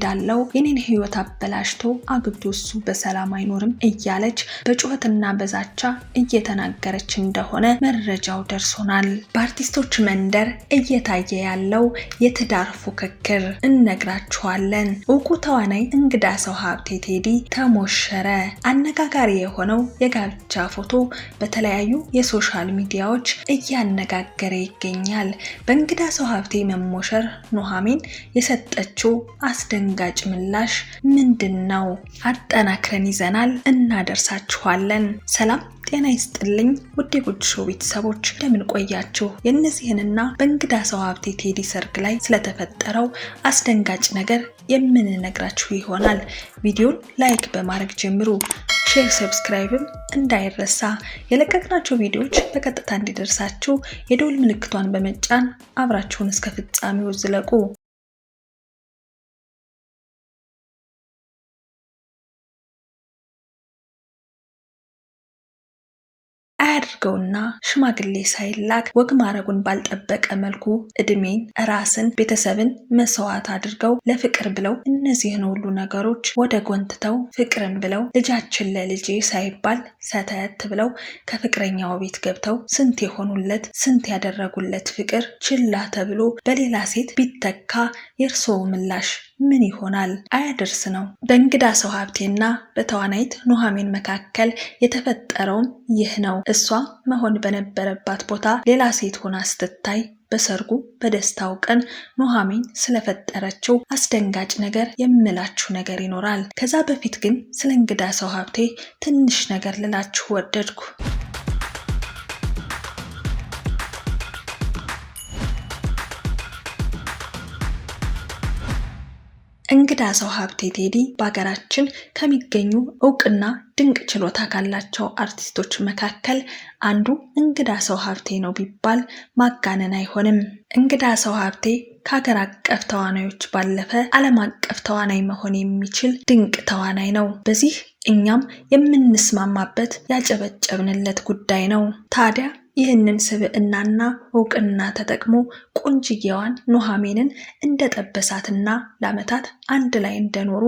ወዳለው የኔን ህይወት አበላሽቶ አግብቶ እሱ በሰላም አይኖርም እያለች በጩኸትና በዛቻ እየተናገረች እንደሆነ መረጃው ደርሶናል። በአርቲስቶች መንደር እየታየ ያለው የትዳር ፉክክር እነግራችኋለን። እውቁ ተዋናይ እንግዳ ሰው ሀብቴ ቴዲ ተሞሸረ። አነጋጋሪ የሆነው የጋብቻ ፎቶ በተለያዩ የሶሻል ሚዲያዎች እያነጋገረ ይገኛል። በእንግዳ ሰው ሀብቴ መሞሸር ኑሃሚን የሰጠችው አስደንጋጭ ምላሽ ምንድነው? አጠናክረን ይዘናል እናደርሳችኋለን። ሰላም ጤና ይስጥልኝ ውድ የጉድ ሾው ቤተሰቦች እንደምን ቆያችሁ? የእነዚህንና በእንግዳ ሰው ሀብቴ ቴዲ ሰርግ ላይ ስለተፈጠረው አስደንጋጭ ነገር የምንነግራችሁ ይሆናል። ቪዲዮን ላይክ በማድረግ ጀምሩ። ሼር፣ ሰብስክራይብም እንዳይረሳ። የለቀቅናቸው ቪዲዮዎች በቀጥታ እንዲደርሳችሁ የደወል ምልክቷን በመጫን አብራችሁን እስከ ፍጻሜው ዝለቁ። አያድርገውና ሽማግሌ ሳይላክ ወግ ማረጉን ባልጠበቀ መልኩ እድሜን፣ ራስን፣ ቤተሰብን መስዋዕት አድርገው ለፍቅር ብለው እነዚህን ሁሉ ነገሮች ወደ ጎንትተው ፍቅርን ብለው ልጃችን ለልጄ ሳይባል ሰተት ብለው ከፍቅረኛው ቤት ገብተው ስንት የሆኑለት ስንት ያደረጉለት ፍቅር ችላ ተብሎ በሌላ ሴት ቢተካ የእርስዎ ምላሽ ምን ይሆናል? አያደርስ ነው። በእንግዳ ሰው ሀብቴና በተዋናይት ኑሃሚን መካከል የተፈጠረውም ይህ ነው። እሷ መሆን በነበረባት ቦታ ሌላ ሴት ሆና ስትታይ በሰርጉ በደስታው ቀን ኑሃሚን ስለፈጠረችው አስደንጋጭ ነገር የምላችሁ ነገር ይኖራል። ከዛ በፊት ግን ስለ እንግዳ ሰው ሀብቴ ትንሽ ነገር ልላችሁ ወደድኩ። እንግዳ ሰው ሀብቴ ቴዲ በሀገራችን ከሚገኙ እውቅና ድንቅ ችሎታ ካላቸው አርቲስቶች መካከል አንዱ እንግዳ ሰው ሀብቴ ነው ቢባል ማጋነን አይሆንም። እንግዳ ሰው ሀብቴ ከሀገር አቀፍ ተዋናዮች ባለፈ ዓለም አቀፍ ተዋናይ መሆን የሚችል ድንቅ ተዋናይ ነው። በዚህ እኛም የምንስማማበት ያጨበጨብንለት ጉዳይ ነው። ታዲያ ይህንን ስብዕናና እውቅና ተጠቅሞ ቆንጅየዋን ኑሃሚንን እንደጠበሳትና ለዓመታት አንድ ላይ እንደኖሩ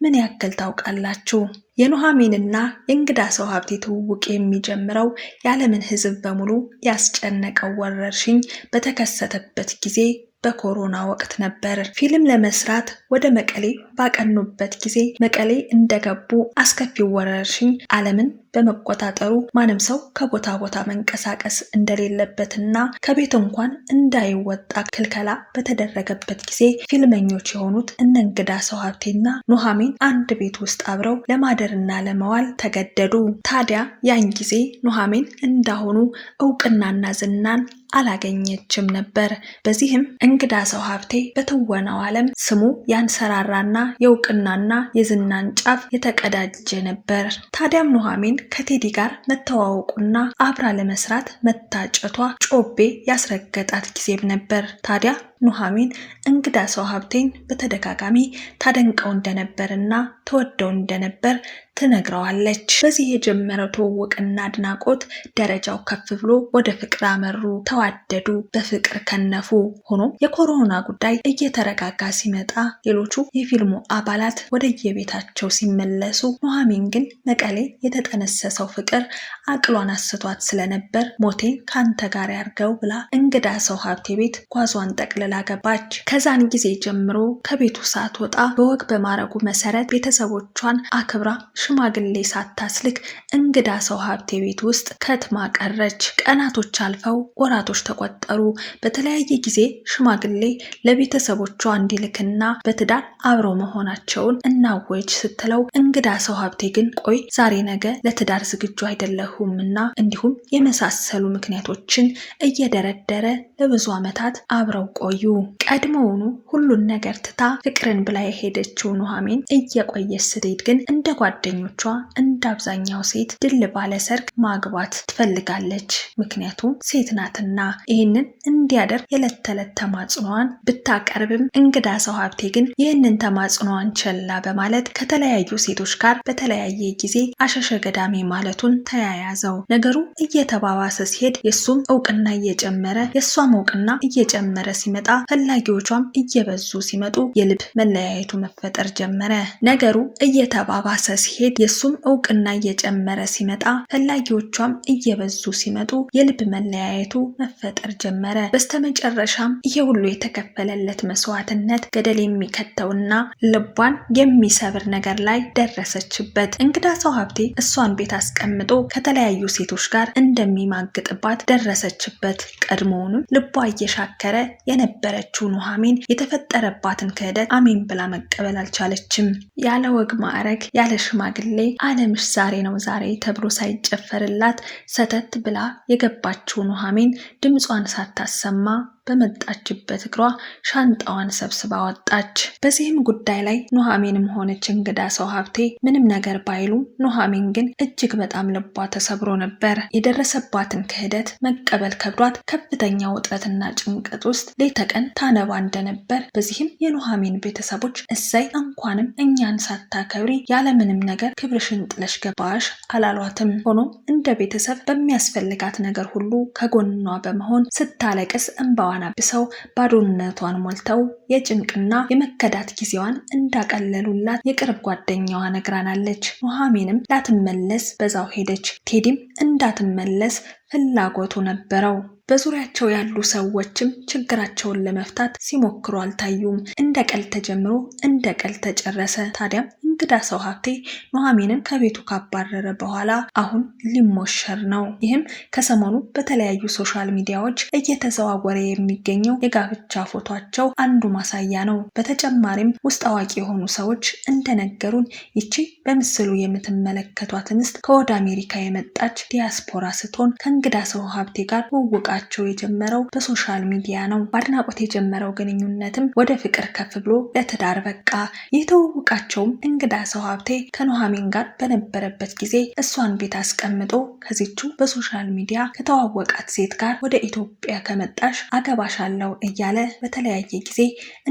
ምን ያክል ታውቃላችሁ? የኑሃሚንና የእንግዳ ሰው ሀብቴ ትውውቅ የሚጀምረው የዓለምን ሕዝብ በሙሉ ያስጨነቀው ወረርሽኝ በተከሰተበት ጊዜ በኮሮና ወቅት ነበር። ፊልም ለመስራት ወደ መቀሌ ባቀኑበት ጊዜ መቀሌ እንደገቡ አስከፊው ወረርሽኝ ዓለምን በመቆጣጠሩ ማንም ሰው ከቦታ ቦታ መንቀሳቀስ እንደሌለበትና ከቤት እንኳን እንዳይወጣ ክልከላ በተደረገበት ጊዜ ፊልመኞች የሆኑት እነ እንግዳ ሰው ሀብቴና ኑሃሚን አንድ ቤት ውስጥ አብረው ለማደርና ለመዋል ተገደዱ። ታዲያ ያን ጊዜ ኑሃሚን እንዳሁኑ እውቅናና ዝናን አላገኘችም ነበር። በዚህም እንግዳ ሰው ሀብቴ በትወናው ዓለም ስሙ ያንሰራራና የእውቅናና የዝናን ጫፍ የተቀዳጀ ነበር። ታዲያም ኑሃሚን ከቴዲ ጋር መተዋወቁና አብራ ለመስራት መታጨቷ ጮቤ ያስረገጣት ጊዜም ነበር። ታዲያ ኑሃሚን እንግዳ ሰው ሀብቴን በተደጋጋሚ ታደንቀው እንደነበርና ተወደው እንደነበር ትነግረዋለች። በዚህ የጀመረው ትውውቅና አድናቆት ደረጃው ከፍ ብሎ ወደ ፍቅር አመሩ፣ ተዋደዱ፣ በፍቅር ከነፉ። ሆኖም የኮሮና ጉዳይ እየተረጋጋ ሲመጣ ሌሎቹ የፊልሙ አባላት ወደየቤታቸው ሲመለሱ ኑሃሚን ግን መቀሌ የተጠነሰሰው ፍቅር አቅሏን አስቷት ስለነበር ሞቴን ካንተ ጋር ያርገው ብላ እንግዳ ሰው ሀብቴ ቤት ጓዟን ጠቅልላ ገባች። ከዛን ጊዜ ጀምሮ ከቤቱ ሳትወጣ በወግ በማረጉ መሰረት ቤተሰቦቿን አክብራ ሽማግሌ ሳታስልክ እንግዳ ሰው ሀብቴ ቤት ውስጥ ከትማ ቀረች። ቀናቶች አልፈው ወራቶች ተቆጠሩ። በተለያየ ጊዜ ሽማግሌ ለቤተሰቦቿ እንዲልክና በትዳር አብረው መሆናቸውን እናወጅ ስትለው እንግዳ ሰው ሀብቴ ግን ቆይ ዛሬ ነገ ለትዳር ዝግጁ አይደለሁምና እንዲሁም የመሳሰሉ ምክንያቶችን እየደረደረ ለብዙ ዓመታት አብረው ቆዩ። ቀድሞውኑ ሁሉን ነገር ትታ ፍቅርን ብላ የሄደችው ኑሃሚን እየቆየች ስትሄድ ግን እንደ ጓደኞቿ እንደ አብዛኛው ሴት ድል ባለ ሰርግ ማግባት ትፈልጋለች። ምክንያቱም ሴት ናትና። ይህንን እንዲያደርግ የዕለት ተዕለት ተማጽኗን ብታቀርብም እንግዳ ሰው ሀብቴ ግን ይህንን ተማጽኗን ቸላ በማለት ከተለያዩ ሴቶች ጋር በተለያየ ጊዜ አሸሸ ገዳሜ ማለቱን ተያያዘው። ነገሩ እየተባባሰ ሲሄድ የሱም እውቅና እየጨመረ የሷም እውቅና እየጨመረ ሲመጣ ሲመጣ ፈላጊዎቿም እየበዙ ሲመጡ የልብ መለያየቱ መፈጠር ጀመረ። ነገሩ እየተባባሰ ሲሄድ የሱም እውቅና እየጨመረ ሲመጣ ፈላጊዎቿም እየበዙ ሲመጡ የልብ መለያየቱ መፈጠር ጀመረ። በስተመጨረሻም ይሄ ሁሉ የተከፈለለት መስዋዕትነት ገደል የሚከተውና ልቧን የሚሰብር ነገር ላይ ደረሰችበት። እንግዳ ሰው ሀብቴ እሷን ቤት አስቀምጦ ከተለያዩ ሴቶች ጋር እንደሚማግጥባት ደረሰችበት። ቀድሞውንም ልቧ እየሻከረ የነበረችው ኑሐሚን የተፈጠረባትን ክህደት አሜን ብላ መቀበል አልቻለችም። ያለ ወግ ማዕረግ ያለ ሽማግሌ ዓለምሽ ዛሬ ነው ዛሬ ተብሎ ሳይጨፈርላት ሰተት ብላ የገባችው ኑሐሚን ድምጿን ሳታሰማ በመጣችበት እግሯ ሻንጣዋን ሰብስባ ወጣች። በዚህም ጉዳይ ላይ ኑሐሚንም ሆነች እንግዳ ሰው ሀብቴ ምንም ነገር ባይሉም ኑሐሚን ግን እጅግ በጣም ልቧ ተሰብሮ ነበር። የደረሰባትን ክህደት መቀበል ከብዷት ከፍተኛ ውጥረትና ጭንቀት ውስጥ ሌት ተቀን ታነባ እንደነበር በዚህም የኑሐሚን ቤተሰቦች እሰይ እንኳንም እኛን ሳታከብሪ ያለምንም ነገር ክብርሽን ጥለሽ ገባሽ አላሏትም። ሆኖም እንደ ቤተሰብ በሚያስፈልጋት ነገር ሁሉ ከጎኗ በመሆን ስታለቅስ እንባዋ አብሰው ባዶነቷን ሞልተው የጭንቅና የመከዳት ጊዜዋን እንዳቀለሉላት የቅርብ ጓደኛዋ ነግራናለች። ኑሐሚንም ላትመለስ በዛው ሄደች። ቴዲም እንዳትመለስ ፍላጎቱ ነበረው። በዙሪያቸው ያሉ ሰዎችም ችግራቸውን ለመፍታት ሲሞክሩ አልታዩም። እንደ ቀልድ ተጀምሮ እንደ ቀልድ ተጨረሰ። ታዲያም እንግዳ ሰው ሀብቴ ኑሐሚንን ከቤቱ ካባረረ በኋላ አሁን ሊሞሸር ነው። ይህም ከሰሞኑ በተለያዩ ሶሻል ሚዲያዎች እየተዘዋወረ የሚገኘው የጋብቻ ፎቷቸው አንዱ ማሳያ ነው። በተጨማሪም ውስጥ አዋቂ የሆኑ ሰዎች እንደነገሩን ይቺ በምስሉ የምትመለከቷት እንስት ከወደ አሜሪካ የመጣች ዲያስፖራ ስትሆን ከእንግዳ ሰው ሀብቴ ጋር ውውቃቸው የጀመረው በሶሻል ሚዲያ ነው። በአድናቆት የጀመረው ግንኙነትም ወደ ፍቅር ከፍ ብሎ ለትዳር በቃ። የተዋወቃቸውም እንግዳ ሰው ሀብቴ ከኑሐሚን ጋር በነበረበት ጊዜ እሷን ቤት አስቀምጦ ከዚቹ በሶሻል ሚዲያ ከተዋወቃት ሴት ጋር ወደ ኢትዮጵያ ከመጣሽ አገባሻለሁ እያለ በተለያየ ጊዜ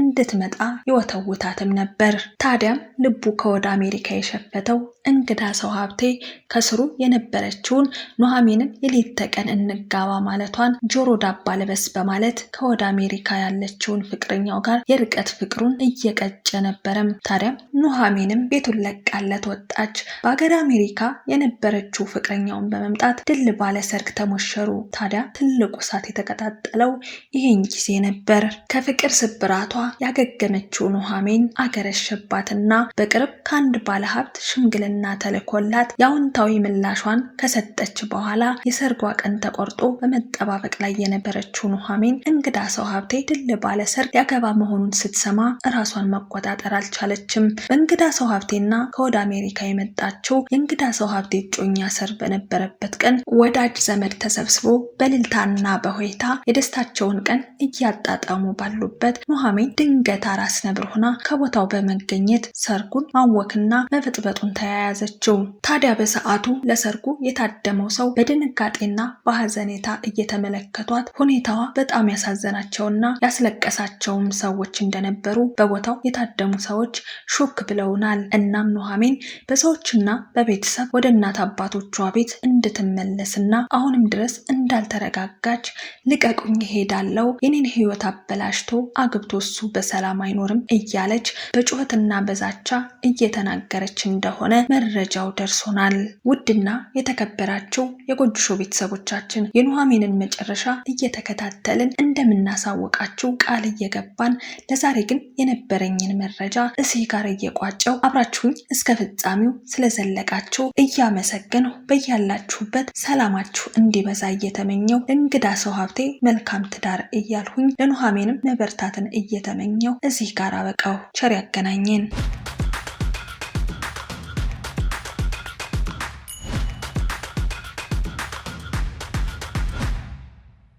እንድትመጣ ይወተውታትም ነበር። ታዲያም ልቡ ከወደ አሜሪካ የሸፈተው እንግዳ ሰው ሀብቴ ከስሩ የነበረችውን ኑሐሚንን የሌት ተቀን እንጋባ ማለቷን ጆሮ ዳባ ልበስ በማለት ከወደ አሜሪካ ያለችውን ፍቅረኛው ጋር የርቀት ፍቅሩን እየቀጨ ነበረም። ታዲያም ኑሐሚንም ቤቱን ለቃለት ወጣች። በአገር አሜሪካ የነበረችው ፍቅረኛውን በመምጣት ድል ባለ ሰርግ ተሞሸሩ። ታዲያ ትልቁ እሳት የተቀጣጠለው ይሄን ጊዜ ነበር። ከፍቅር ስብራቷ ያገገመችው ኑሐሚን አገረሸባትና በቅርብ ከአንድ ባለሀብት ሽምግልና ተልኮላት የአዎንታዊ ምላሿን ከሰጠች በኋላ የሰርጓ ቀን ተቆርጦ በመጠባበቅ ላይ የነበረችው ኑሐሚን እንግዳ ሰው ሀብቴ ድል ባለ ሰርግ ያገባ መሆኑን ስትሰማ እራሷን መቆጣጠር አልቻለችም። በእንግዳ ሰው ሀብቴና ከወደ አሜሪካ የመጣችው የእንግዳ ሰው ሀብቴ እጮኛ ሰርግ በነበረበት ቀን ወዳጅ ዘመድ ተሰብስቦ በእልልታና በሆይታ የደስታቸውን ቀን እያጣጣሙ ባሉበት ኑሐሚን ድንገት አራስ ነብር ሆና ከቦታው በመገኘት ሰርጉን ማወክና መበጥበጡን ተያያዘችው። ታዲያ በሰዓቱ ለሰርጉ የታደመው ሰው በድንጋጤና በሐዘኔታ እየተመለከቷት ሁኔታዋ በጣም ያሳዘናቸውና ያስለቀሳቸውም ሰዎች እንደነበሩ በቦታው የታደሙ ሰዎች ሹክ ብለውናል። እናም ኑሐሚን በሰዎችና በቤተሰብ ወደ እናት አባቶቿ ቤት እንድትመለስና አሁንም ድረስ እንዳልተረጋጋች ልቀቁኝ ሄዳለው የኔን ህይወት አበላሽቶ አግብቶ እሱ በሰላም አይኖርም እያለች በጩኸትና በዛቻ እየተናገረች እንደሆነ መረጃው ደርሶናል። ውድና የተከበራችሁ የጎጆ ሾው ቤተሰቦቻችን የኑሐሚንን መጨረሻ እየተከታተልን እንደምናሳውቃችሁ ቃል እየገባን ለዛሬ ግን የነበረኝን መረጃ እዚህ ጋር እየቋጨው አብራችሁኝ እስከ ፍጻሜው ስለዘለቃችሁ እያመሰገንሁ በያላችሁበት ሰላማችሁ እንዲበዛ እየተመኘው እንግዳ ሰው ሀብቴ መልካም ትዳር እያልሁኝ ለኑሐሚንም መበርታትን እየተመኘው እዚህ ጋር አበቃው። ቸር ያገናኘን።